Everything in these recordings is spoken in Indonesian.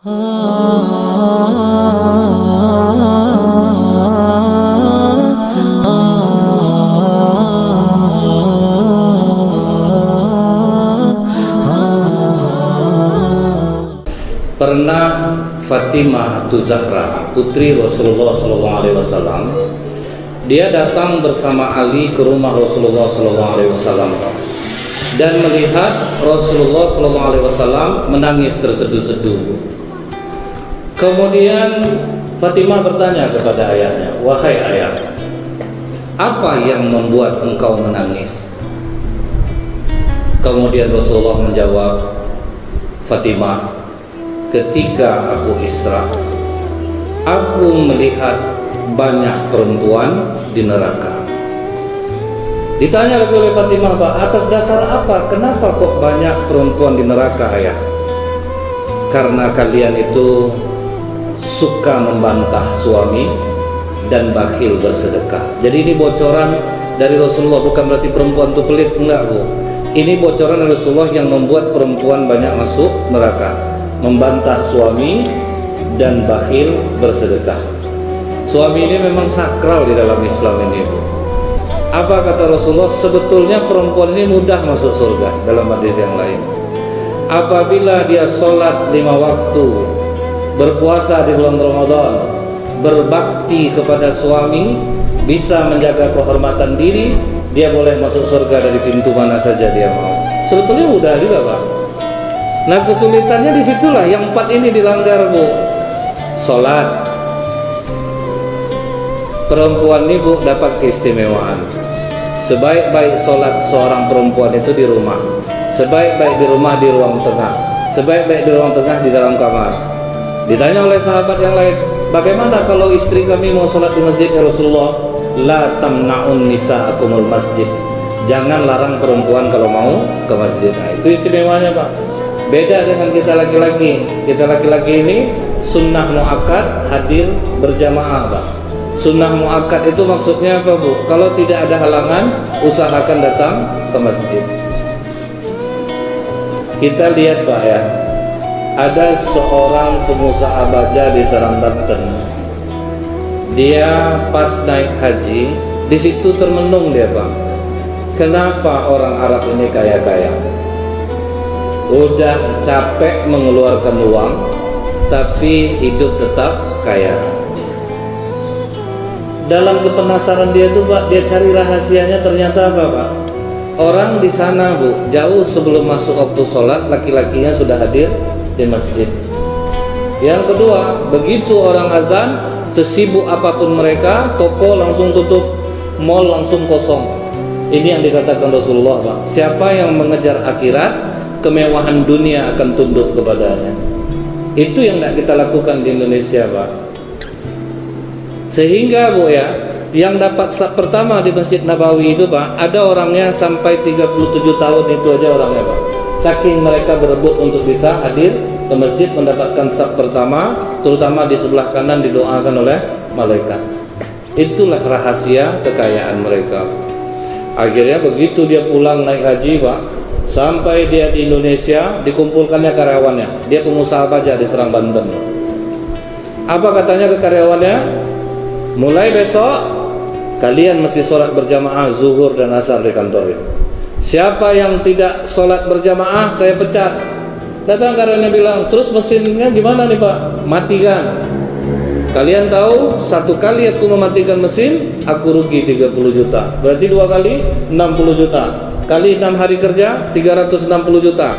Pernah Fatimah Az-Zahra, putri Rasulullah SAW, dia datang bersama Ali ke rumah Rasulullah SAW dan melihat Rasulullah SAW menangis terseduh-seduh. Kemudian Fatimah bertanya kepada ayahnya, "Wahai ayah, apa yang membuat engkau menangis?" Kemudian Rasulullah menjawab, "Fatimah, ketika aku Isra, aku melihat banyak perempuan di neraka." Ditanya lagi oleh Fatimah, "Pak, atas dasar apa? Kenapa kok banyak perempuan di neraka, ayah?" "Karena kalian itu suka membantah suami dan bakhil bersedekah." Jadi ini bocoran dari Rasulullah, bukan berarti perempuan itu pelit, enggak, Bu. Ini bocoran dari Rasulullah yang membuat perempuan banyak masuk neraka. Membantah suami dan bakhil bersedekah. Suami ini memang sakral di dalam Islam ini, Bu. Apa kata Rasulullah? Sebetulnya perempuan ini mudah masuk surga dalam hadis yang lain. Apabila dia sholat 5 waktu, berpuasa di bulan Ramadan, berbakti kepada suami, bisa menjaga kehormatan diri, dia boleh masuk surga dari pintu mana saja dia mau. Sebetulnya mudah juga, Pak. Nah, kesulitannya disitulah yang 4 ini dilanggar, Bu. Sholat, perempuan ini, Bu, dapat keistimewaan. Sebaik-baik sholat seorang perempuan itu di rumah, sebaik-baik di rumah di ruang tengah, sebaik-baik di ruang tengah di dalam kamar. Ditanya oleh sahabat yang lain, "Bagaimana kalau istri kami mau sholat di masjid, ya Rasulullah?" "La tamna'un nisa'akumul masjid." Jangan larang perempuan kalau mau ke masjid. Nah, itu istimewanya, Pak. Beda dengan kita laki-laki. Kita laki-laki ini sunnah muakkad hadir berjamaah, Pak. Sunnah muakkad itu maksudnya apa, Bu? Kalau tidak ada halangan, usahakan datang ke masjid. Kita lihat, Pak, ya. Ada seorang pengusaha baja di Serang, Banten. Dia pas naik haji, di situ termenung dia, Pak. Kenapa orang Arab ini kaya-kaya? Udah capek mengeluarkan uang, tapi hidup tetap kaya. Dalam kepenasaran dia tuh, Pak, dia cari rahasianya. Ternyata apa, Pak? Orang di sana, Bu, jauh sebelum masuk waktu sholat, laki-lakinya sudah hadir di masjid. Yang kedua, begitu orang azan, sesibuk apapun mereka, toko langsung tutup, mall langsung kosong. Ini yang dikatakan Rasulullah, Pak. Siapa yang mengejar akhirat, kemewahan dunia akan tunduk kepadanya. Itu yang tidak kita lakukan di Indonesia, Pak. Sehingga, Bu, ya, yang dapat saf pertama di Masjid Nabawi itu, Pak, ada orangnya sampai 37 tahun itu aja orangnya, Pak. Saking mereka berebut untuk bisa hadir ke masjid mendapatkan saf pertama, terutama di sebelah kanan didoakan oleh malaikat. Itulah rahasia kekayaan mereka. Akhirnya begitu dia pulang naik haji, Pak, sampai dia di Indonesia, dikumpulkannya karyawannya. Dia pengusaha baja di Serang, Banten. Apa katanya ke karyawannya? "Mulai besok kalian mesti sholat berjamaah zuhur dan asar di kantor ini. Siapa yang tidak sholat berjamaah, saya pecat." Datang karyawannya bilang, "Terus mesinnya gimana nih, Pak?" "Matikan." "Kalian tahu, satu kali aku mematikan mesin, aku rugi 30 juta. Berarti 2 kali 60 juta. Kali 6 hari kerja 360 juta.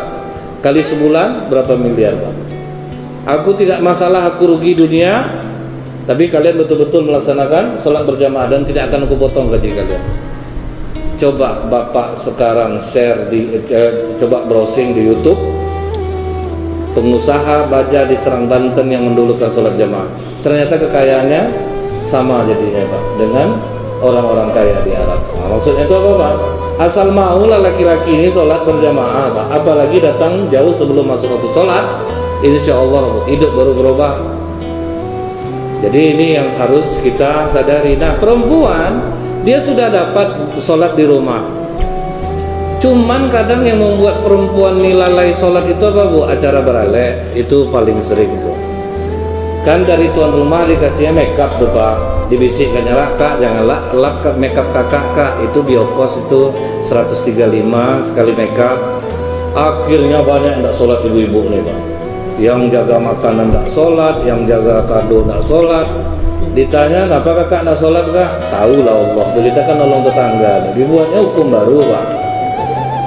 Kali sebulan berapa miliar, Pak? Aku tidak masalah aku rugi dunia, tapi kalian betul-betul melaksanakan sholat berjamaah dan tidak akan aku potong gaji kalian." Coba Bapak sekarang share coba browsing di YouTube pengusaha baja di Serang, Banten yang mendulukan sholat jamaah. Ternyata kekayaannya sama jadinya, Pak, dengan orang-orang kaya di Arab. Nah, maksudnya itu apa, Pak? Asal maulah laki-laki ini sholat berjamaah, Pak. Apalagi datang jauh sebelum masuk waktu sholat, insya Allah hidup baru berubah. Jadi ini yang harus kita sadari. Nah, perempuan dia sudah dapat sholat di rumah, Cuman kadang yang membuat perempuan ini lalai sholat itu apa bu? Acara beralek itu paling sering tuh. Kan dari tuan rumah dikasihnya makeup tuh pak, dibisikkannya lah kak jangan lap makeup kakak kak, itu biokos itu 135 sekali makeup. Akhirnya banyak yang tidak sholat ibu-ibu nih pak, yang jaga makanan tidak sholat, yang jaga kado tidak sholat. Ditanya kenapa kakak tidak sholat kak? Tahu lah Allah tuh, kita kan nolong tetangga, dibuatnya hukum baru pak.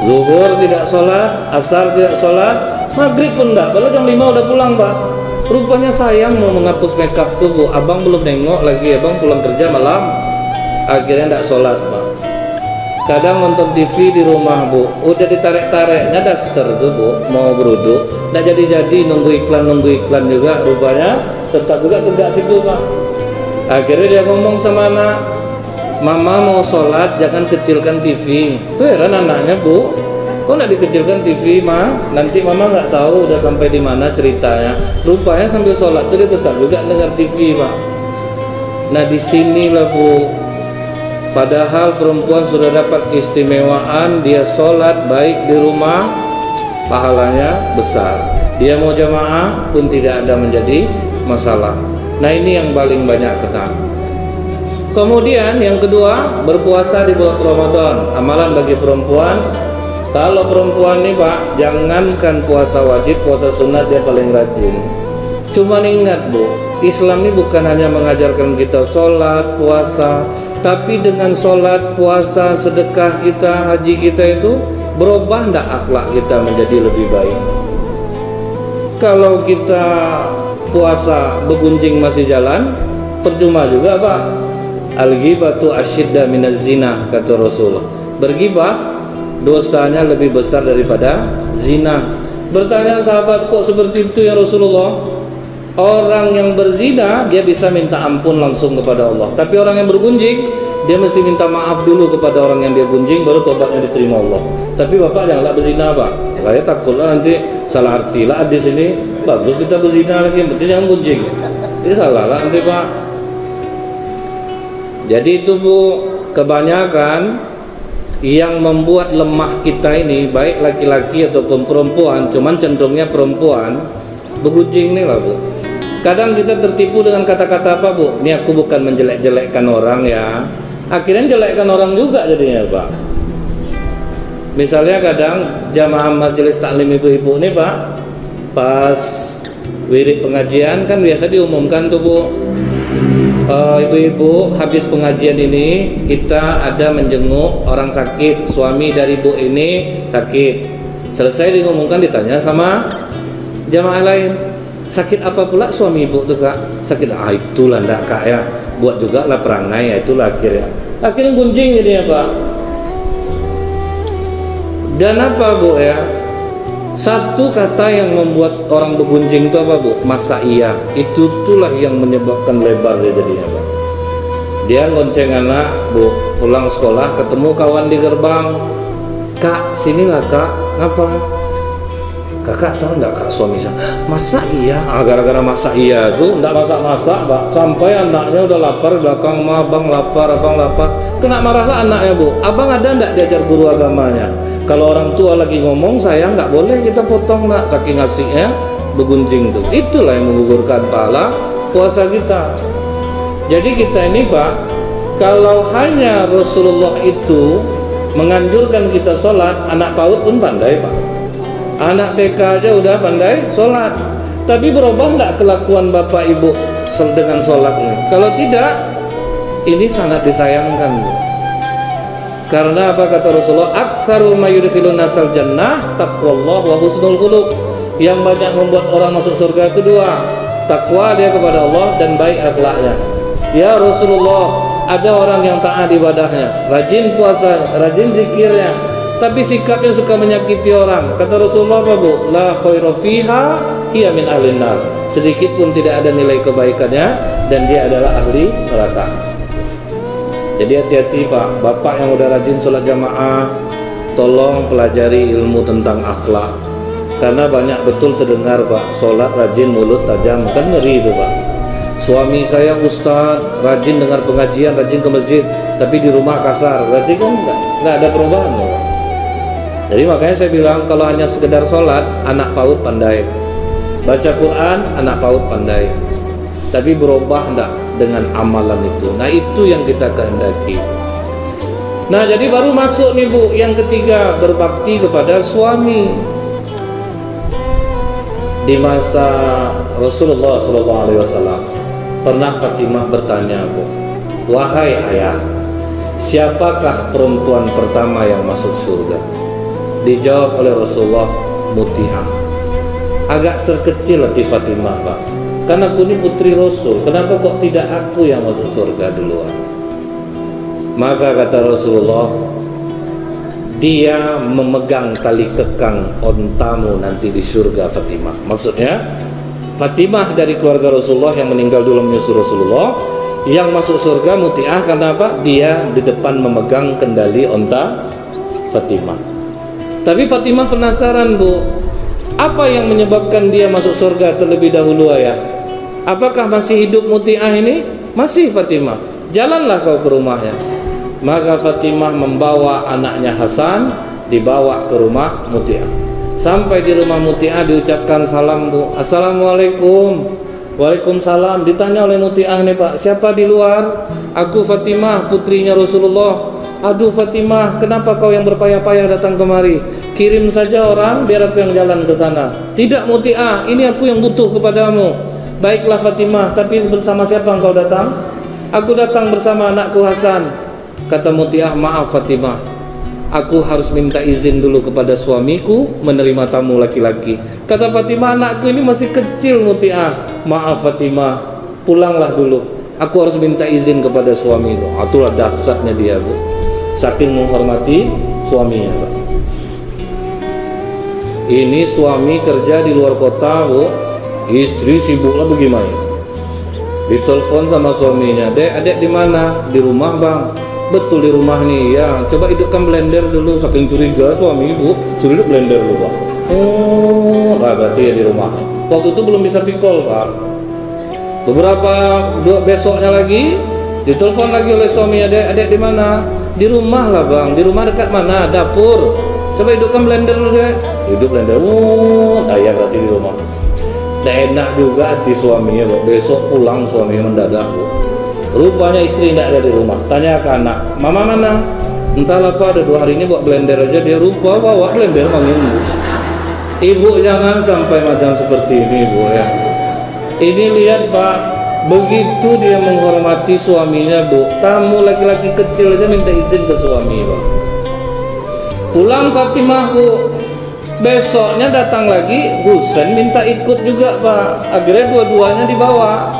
Zuhur tidak sholat, asar tidak sholat, maghrib pun enggak, padahal jam 5 udah pulang pak. Rupanya sayang mau menghapus makeup tuh bu, abang belum nengok lagi, abang pulang kerja malam. Akhirnya enggak sholat pak. Kadang nonton TV di rumah bu, udah ditarik-tariknya daster tuh bu, mau beruduk, enggak jadi-jadi, nunggu iklan juga, rupanya tetap juga tegak situ pak. Akhirnya dia ngomong sama anak, mama mau sholat jangan kecilkan TV. Tuh heran anaknya bu, kok nggak dikecilkan TV ma? Nanti mama nggak tahu udah sampai di mana ceritanya. Rupanya sambil sholat tuh dia tetap juga dengar TV pak. Nah di sinilah bu, padahal perempuan sudah dapat keistimewaan, dia sholat baik di rumah, pahalanya besar. Dia mau jamaah pun tidak ada menjadi masalah. Nah ini yang paling banyak kena. Kemudian yang kedua, berpuasa di bulan Ramadan. Amalan bagi perempuan, kalau perempuan nih pak, jangankan puasa wajib, puasa sunat dia paling rajin. Cuma ingat bu, Islam ini bukan hanya mengajarkan kita sholat, puasa, tapi dengan sholat, puasa, sedekah kita, haji kita itu berubah ndak akhlak kita menjadi lebih baik. Kalau kita puasa begunjing masih jalan, percuma juga pak. Al-ghibatu asyidda minaz zina, kata Rasulullah. Bergibah dosanya lebih besar daripada zina. Bertanya sahabat, kok seperti itu ya Rasulullah? Orang yang berzina dia bisa minta ampun langsung kepada Allah, tapi orang yang bergunjing dia mesti minta maaf dulu kepada orang yang dia gunjing, baru tobatnya diterima Allah. Tapi bapak janganlah berzina pak, saya takutlah nanti salah arti lah di sini. Bagus kita berzina lagi, yang penting jangan gunjing. Jadi salah lah nanti pak. Jadi itu bu, kebanyakan yang membuat lemah kita ini, baik laki-laki ataupun perempuan, cuman cenderungnya perempuan, begunjing nih lah bu. Kadang kita tertipu dengan kata-kata apa bu? Ini aku bukan menjelek-jelekkan orang ya, akhirnya jelekkan orang juga jadinya pak. Misalnya kadang jamaah majelis taklim ibu-ibu nih pak, pas wirid pengajian kan biasa diumumkan tuh bu, ibu-ibu habis pengajian ini kita ada menjenguk orang sakit, suami dari ibu ini sakit. Selesai diumumkan ditanya sama jamaah lain, sakit apa pula suami ibu tuh kak? Sakit, itulah ndak kak ya, buat juga lah perangai ya, itulah akhirnya gunjing jadinya pak. Dan apa bu ya, satu kata yang membuat orang begunjing itu apa bu? Masa iya, itulah yang menyebabkan lebar dia jadinya pak. Dia ngonceng anak bu, pulang sekolah ketemu kawan di gerbang, kak sinilah kak, ngapa? Kakak tahu enggak kak suami saya? Masa iya? Gara-gara masa iya tuh enggak masak-masak pak, sampai anaknya udah lapar belakang, mah abang lapar, kena marahlah anaknya bu. Abang ada enggak diajar guru agamanya? Kalau orang tua lagi ngomong saya nggak boleh kita potong nak, saking asiknya begunjing tuh. Itulah yang menggugurkan pahala puasa kita. Jadi kita ini pak, kalau hanya Rasulullah itu menganjurkan kita sholat, anak PAUD pun pandai pak, anak TK aja udah pandai sholat. Tapi berubah nggak kelakuan bapak ibu dengan sholatnya? Kalau tidak, ini sangat disayangkan bu. Karena apa kata Rasulullah? Aktsaru ma yudkhilun nasal jannah taqwallah wa husnul khuluq. Yang banyak membuat orang masuk surga itu dua, takwa dia kepada Allah dan baik akhlaknya. Ya Rasulullah, ada orang yang taat ibadahnya, rajin puasa, rajin zikirnya, tapi sikapnya suka menyakiti orang. Kata Rasulullah apa bu? La khairu fiha hiya min ahlin nar. Sedikit pun tidak ada nilai kebaikannya dan dia adalah ahli neraka. Jadi hati-hati pak, bapak yang udah rajin sholat jamaah, tolong pelajari ilmu tentang akhlak. Karena banyak betul terdengar pak, sholat rajin mulut tajam, kan ngeri itu pak. Suami saya ustaz, rajin dengar pengajian, rajin ke masjid, tapi di rumah kasar, berarti kan nggak ada perubahan pak. Jadi makanya saya bilang kalau hanya sekedar sholat, anak PAUD pandai. Baca Quran, anak PAUD pandai. Tapi berubah enggak dengan amalan itu. Nah itu yang kita kehendaki. Nah jadi baru masuk nih Bu, yang ketiga, berbakti kepada suami. Di masa Rasulullah SAW pernah Fatimah bertanya, Bu, wahai ayah, siapakah perempuan pertama yang masuk surga? Dijawab oleh Rasulullah, Muti'ah. Agak terkecil hati Fatimah, Pak, karena aku ini putri Rasul, kenapa kok tidak aku yang masuk surga duluan? Maka kata Rasulullah, dia memegang tali kekang ontamu nanti di surga, Fatimah. Maksudnya Fatimah dari keluarga Rasulullah yang meninggal dulu menyusul Rasulullah, yang masuk surga Muti'ah karena apa? Dia di depan memegang kendali onta Fatimah. Tapi Fatimah penasaran, Bu, apa yang menyebabkan dia masuk surga terlebih dahulu, ayah? Apakah masih hidup Muti'ah ini? Masih, Fatimah. Jalanlah kau ke rumahnya. Maka Fatimah membawa anaknya Hasan, dibawa ke rumah Muti'ah. Sampai di rumah Muti'ah diucapkan salam, Bu. Assalamualaikum. Waalaikumsalam. Ditanya oleh Muti'ah nih, Pak, siapa di luar? Aku Fatimah, putrinya Rasulullah. Aduh Fatimah, kenapa kau yang berpayah-payah datang kemari? Kirim saja orang biar aku yang jalan ke sana. Tidak Muti'ah, ini aku yang butuh kepadamu. Baiklah Fatimah, tapi bersama siapa engkau datang? Aku datang bersama anakku Hasan. Kata Muti'ah, maaf Fatimah, aku harus minta izin dulu kepada suamiku menerima tamu laki-laki. Kata Fatimah, anakku ini masih kecil Muti'ah. Maaf Fatimah, pulanglah dulu, aku harus minta izin kepada suamiku. Itulah dahsyatnya dia, Bu, saking menghormati suaminya, Pak. Ini suami kerja di luar kota, Bu, istri sibuklah bagaimana. Ditelepon sama suaminya, dek, adek di mana? Di rumah bang. Betul di rumah nih, ya. Coba hidupkan blender dulu. Saking curiga suami, Bu, suruh hidup blender dulu, Pak. Oh, nah berarti ya di rumah. Waktu itu belum bisa vicall, Pak. Beberapa besoknya lagi ditelepon lagi oleh suaminya, dek, adek di mana? Di rumah lah bang. Di rumah dekat mana? Dapur. Coba hidupkan blender dulu, dek. Hidup blender. Oh, nah ya berarti di rumah. Nah enak juga hati suaminya, Bu. Besok pulang suaminya mendadak, Bu. Rupanya istri tidak ada di rumah. Tanya ke anak, mama mana? Entahlah Pak, ada 2 hari ini buat blender aja. Dia rupa bawa blender manggil. Ibu jangan sampai macam seperti ini, Bu, ya. Ini lihat Pak, begitu dia menghormati suaminya, Bu. Tamu laki-laki kecil aja minta izin ke suami, Pak. Pulang Fatimah, Bu. Besoknya datang lagi Husain minta ikut juga, Pak. Akhirnya dua-duanya dibawa.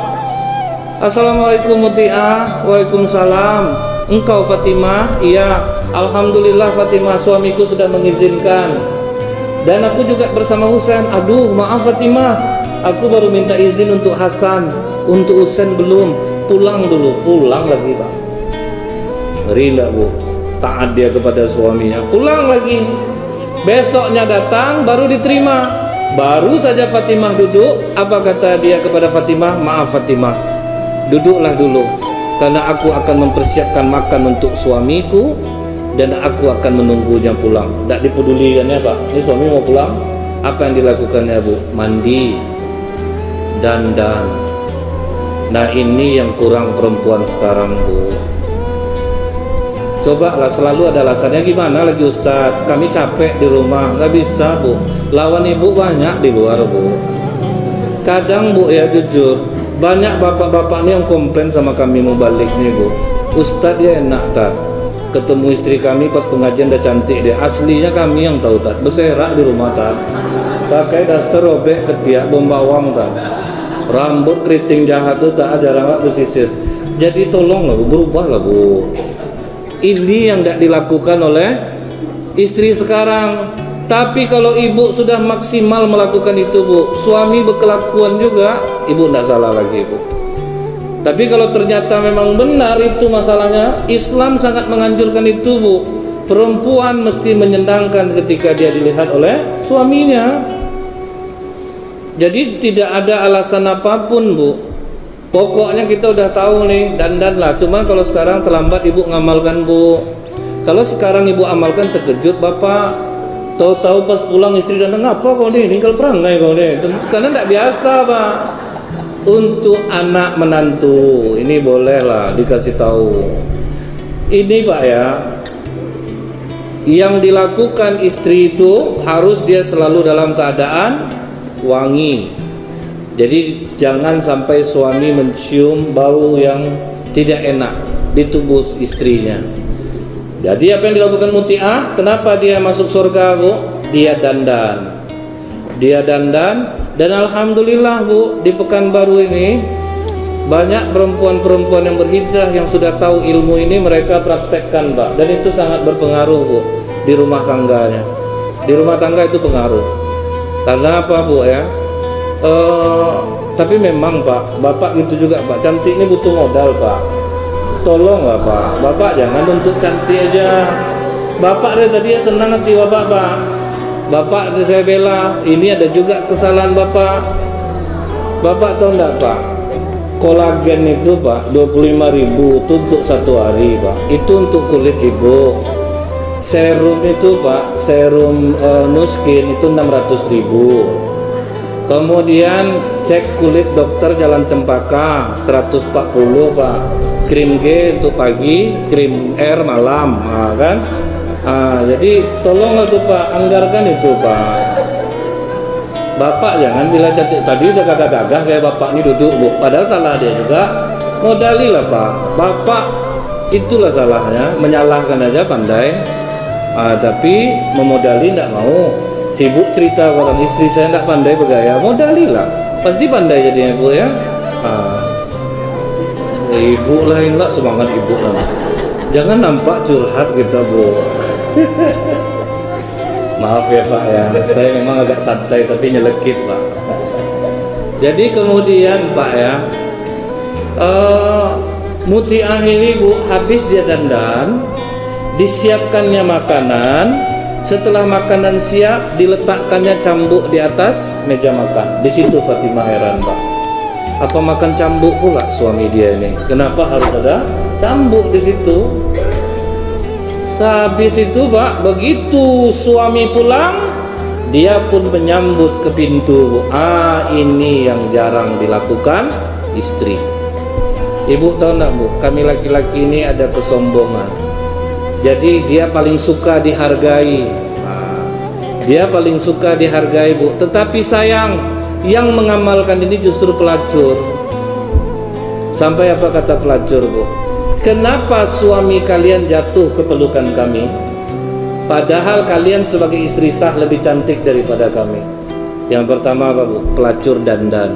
Assalamualaikum Muti'ah. Waalaikumsalam. Engkau Fatimah? Iya. Alhamdulillah Fatimah, suamiku sudah mengizinkan. Dan aku juga bersama Husain. Aduh maaf Fatimah, aku baru minta izin untuk Hasan, untuk Husain belum. Pulang dulu. Pulang lagi, Pak. Ngeri enggak, Bu? Taat dia kepada suaminya. Pulang lagi. Besoknya datang baru diterima. Baru saja Fatimah duduk, apa kata dia kepada Fatimah? Maaf Fatimah, duduklah dulu, karena aku akan mempersiapkan makan untuk suamiku dan aku akan menunggunya pulang. Tak dipedulikannya, Pak. Ini suami mau pulang, apa yang dilakukannya, Bu? Mandi, dandan. Nah ini yang kurang perempuan sekarang, Bu. Coba lah, selalu ada alasannya. Gimana lagi Ustadz, kami capek di rumah. Gak bisa, Bu, lawan ibu banyak di luar, Bu. Kadang, Bu, ya jujur, banyak bapak-bapak nih yang komplain sama kami mau balik nih, Bu. Ustadz ya enak, Tat, ketemu istri kami pas pengajian udah cantik deh. Aslinya kami yang tahu, Tat, berserak di rumah, Tat. Pakai daster robek ketiak bom bawang, Tat. Rambut keriting jahat tuh tak jarang gak bersisir. Jadi tolong lah, Bu, berubah lah, Bu. Ini yang tidak dilakukan oleh istri sekarang. Tapi kalau ibu sudah maksimal melakukan itu, Bu, suami berkelakuan juga, ibu tidak salah lagi, Bu. Tapi kalau ternyata memang benar itu masalahnya, Islam sangat menganjurkan itu, Bu. Perempuan mesti menyenangkan ketika dia dilihat oleh suaminya. Jadi tidak ada alasan apapun, Bu. Pokoknya kita udah tahu nih, dandan lah. Cuman kalau sekarang terlambat ibu ngamalkan, Bu. Kalau sekarang ibu amalkan, terkejut bapak. Tahu-tahu pas pulang istri datang, apa kau nih, tinggal perangai kau nih. Karena tidak biasa Pak. Untuk anak menantu ini bolehlah dikasih tahu. Ini Pak ya, yang dilakukan istri itu harus dia selalu dalam keadaan wangi. Jadi jangan sampai suami mencium bau yang tidak enak di tubuh istrinya. Jadi apa yang dilakukan muti'ah? Kenapa dia masuk surga Bu? Dia dandan. Dia dandan. Dan alhamdulillah Bu, di Pekanbaru ini banyak perempuan-perempuan yang berhijrah yang sudah tahu ilmu ini, mereka praktekkan Pak. Dan itu sangat berpengaruh Bu di rumah tangganya. Di rumah tangga itu pengaruh. Karena apa Bu ya? Tapi memang Pak, Bapak gitu juga Pak, cantik ini butuh modal Pak. Tolonglah Pak, Bapak jangan untuk cantik aja. Bapak dari tadi senang hati Bapak Pak. Bapak saya bela, ini ada juga kesalahan Bapak. Bapak tahu enggak Pak? Kolagen itu Pak 25.000 itu untuk 1 hari Pak. Itu untuk kulit ibu. Serum itu Pak, serum Nuskin itu 600.000. Kemudian cek kulit dokter Jalan Cempaka 140 Pak. Krim G untuk pagi, krim R malam, kan? Jadi tolonglah tuh Pak, anggarkan itu Pak. Bapak jangan bilang cantik, tadi udah gagah-gagah kayak Bapak ini duduk Bu, padahal salah dia juga. Modalilah Pak. Bapak itulah salahnya, menyalahkan aja pandai, tapi memodali tidak mau. Sibuk cerita orang istri saya tidak pandai bergaya, modalilah, pasti pandai jadinya Bu ya. Ibu lain lah, semangat ibu lah. Jangan nampak curhat kita Bu. Maaf ya Pak ya, saya memang agak santai tapi nyelekit Pak. Jadi kemudian Pak ya, muti'ah ini Bu, habis dia dandan, disiapkannya makanan. Setelah makanan siap, diletakkannya cambuk di atas meja makan. Di situ Fatimah heran Pak. Apa makan cambuk pula suami dia ini? Kenapa harus ada cambuk di situ? Habis itu Pak, begitu suami pulang, dia pun menyambut ke pintu. Ini yang jarang dilakukan istri. Ibu tahu enggak Bu, kami laki-laki ini ada kesombongan. Jadi dia paling suka dihargai. Dia paling suka dihargai Bu. Tetapi sayang, yang mengamalkan ini justru pelacur. Sampai apa kata pelacur Bu? Kenapa suami kalian jatuh ke pelukan kami? Padahal kalian sebagai istri sah lebih cantik daripada kami. Yang pertama apa Bu? Pelacur dandan.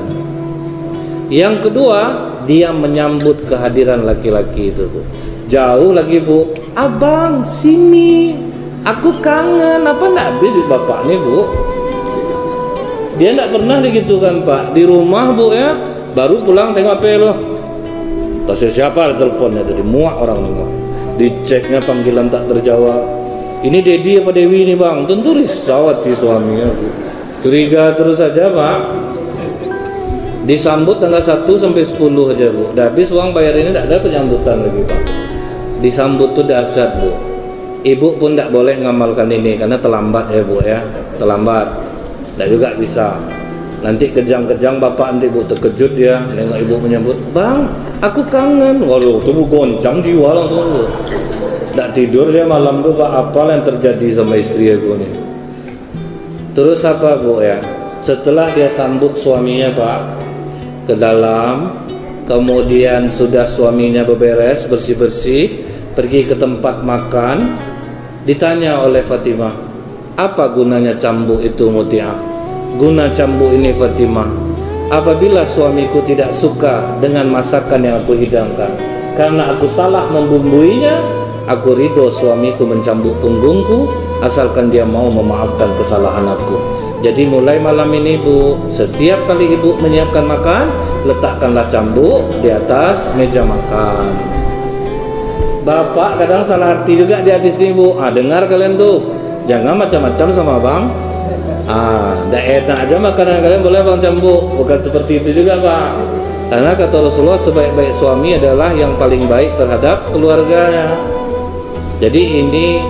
Yang kedua, dia menyambut kehadiran laki-laki itu Bu. Jauh lagi Bu, abang sini, aku kangen. Apa nak habis di bapak nih Bu? Dia tidak pernah digitukan Pak. Di rumah Bu ya, baru pulang tengok HP loh. Tasnya siapa ada teleponnya tadi, muak orang nih Bang. Diceknya panggilan tak terjawab. Ini Dedi apa Dewi nih Bang? Tentu risau hati suaminya Bu. Curiga terus saja Pak. Disambut tanggal 1 sampai 10 aja Bu. Dah habis uang bayar ini tidak ada penyambutan lagi Pak. Disambut tuh dahsyat Bu. Ibu pun tidak boleh ngamalkan ini karena terlambat ya Bu ya. Terlambat. Tidak juga bisa. Nanti kejang-kejang bapak nanti Bu terkejut dia nengok ibu menyambut, bang aku kangen. Waduh tuh goncang jiwa langsung Bu. Tidak tidur dia malam tuh Pak. Apa yang terjadi sama istri aku nih? Terus apa Bu ya, setelah dia sambut suaminya Pak ke dalam, kemudian sudah suaminya beberes bersih-bersih, pergi ke tempat makan, ditanya oleh Fatimah, apa gunanya cambuk itu muti'ah? Guna cambuk ini Fatimah, apabila suamiku tidak suka dengan masakan yang aku hidangkan, karena aku salah membumbuinya, aku ridho suamiku mencambuk punggungku, asalkan dia mau memaafkan kesalahan aku. Jadi mulai malam ini Bu, setiap kali ibu menyiapkan makan, letakkanlah cambuk di atas meja makan. Bapak kadang salah arti juga di hadis ini Bu. Dengar kalian tuh, jangan macam-macam sama bang. Dah enak aja makanan kalian boleh bang cambuk. Bukan seperti itu juga Pak. Karena kata Rasulullah, sebaik-baik suami adalah yang paling baik terhadap keluarganya. Jadi ini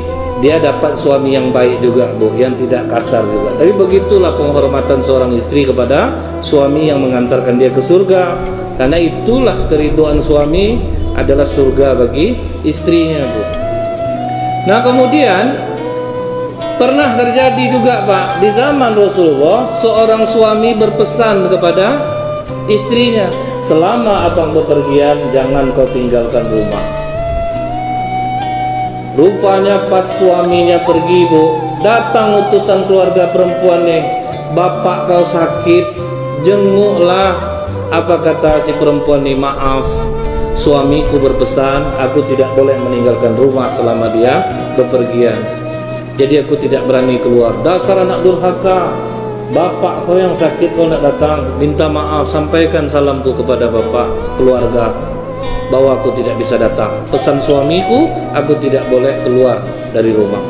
dia dapat suami yang baik juga, Bu, yang tidak kasar juga. Tapi begitulah penghormatan seorang istri kepada suami yang mengantarkan dia ke surga. Karena itulah keridhaan suami adalah surga bagi istrinya, Bu. Nah, kemudian pernah terjadi juga, Pak, di zaman Rasulullah, seorang suami berpesan kepada istrinya, selama abang bepergian jangan kau tinggalkan rumah. Rupanya pas suaminya pergi, Bu, datang utusan keluarga perempuan nih, bapak kau sakit, jenguklah. Apa kata si perempuan nih? Maaf, suamiku berpesan aku tidak boleh meninggalkan rumah selama dia bepergian, jadi aku tidak berani keluar. Dasar anak durhaka, bapak kau yang sakit kau tidak datang, minta maaf, sampaikan salamku kepada bapak keluarga bahwa aku tidak bisa datang. Pesan suamiku, aku tidak boleh keluar dari rumah.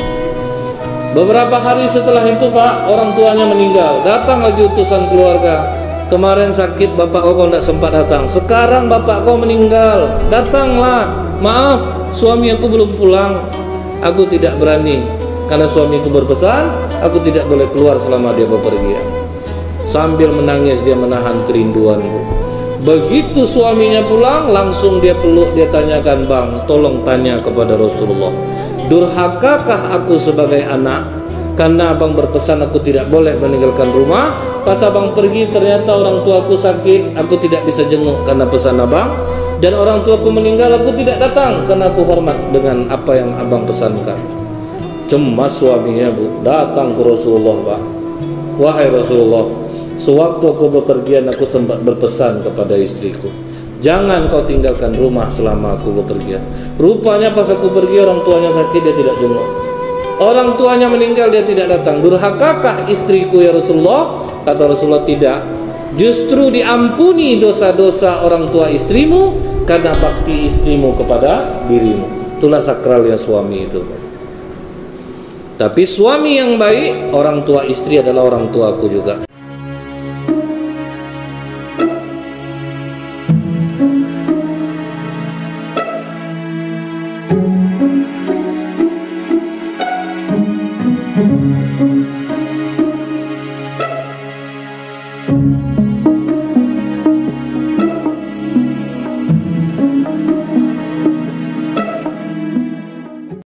Beberapa hari setelah itu, Pak, orang tuanya meninggal. Datang lagi utusan keluarga. Kemarin sakit bapak kau tidak sempat datang, sekarang bapak kau meninggal, datanglah. Maaf, suami aku belum pulang, aku tidak berani karena suamiku berpesan aku tidak boleh keluar selama dia bepergian. Sambil menangis dia menahan kerinduan, Bu. Begitu suaminya pulang, langsung dia peluk, dia tanyakan, Bang, tolong tanya kepada Rasulullah, durhakakah aku sebagai anak karena abang berpesan aku tidak boleh meninggalkan rumah? Pas abang pergi ternyata orang tuaku sakit, aku tidak bisa jenguk karena pesan abang, dan orang tuaku meninggal, aku tidak datang karena aku hormat dengan apa yang abang pesankan. Cemas suaminya, Bu, datang ke Rasulullah, Pak. Wahai Rasulullah, sewaktu aku bepergian aku sempat berpesan kepada istriku, jangan kau tinggalkan rumah selama aku bepergian. Rupanya pas aku pergi orang tuanya sakit, dia tidak jenguk. Orang tuanya meninggal, dia tidak datang. Durhakakah istriku ya Rasulullah? Kata Rasulullah, tidak. Justru diampuni dosa-dosa orang tua istrimu karena bakti istrimu kepada dirimu. Itulah sakralnya suami itu. Tapi suami yang baik, orang tua istri adalah orang tuaku juga.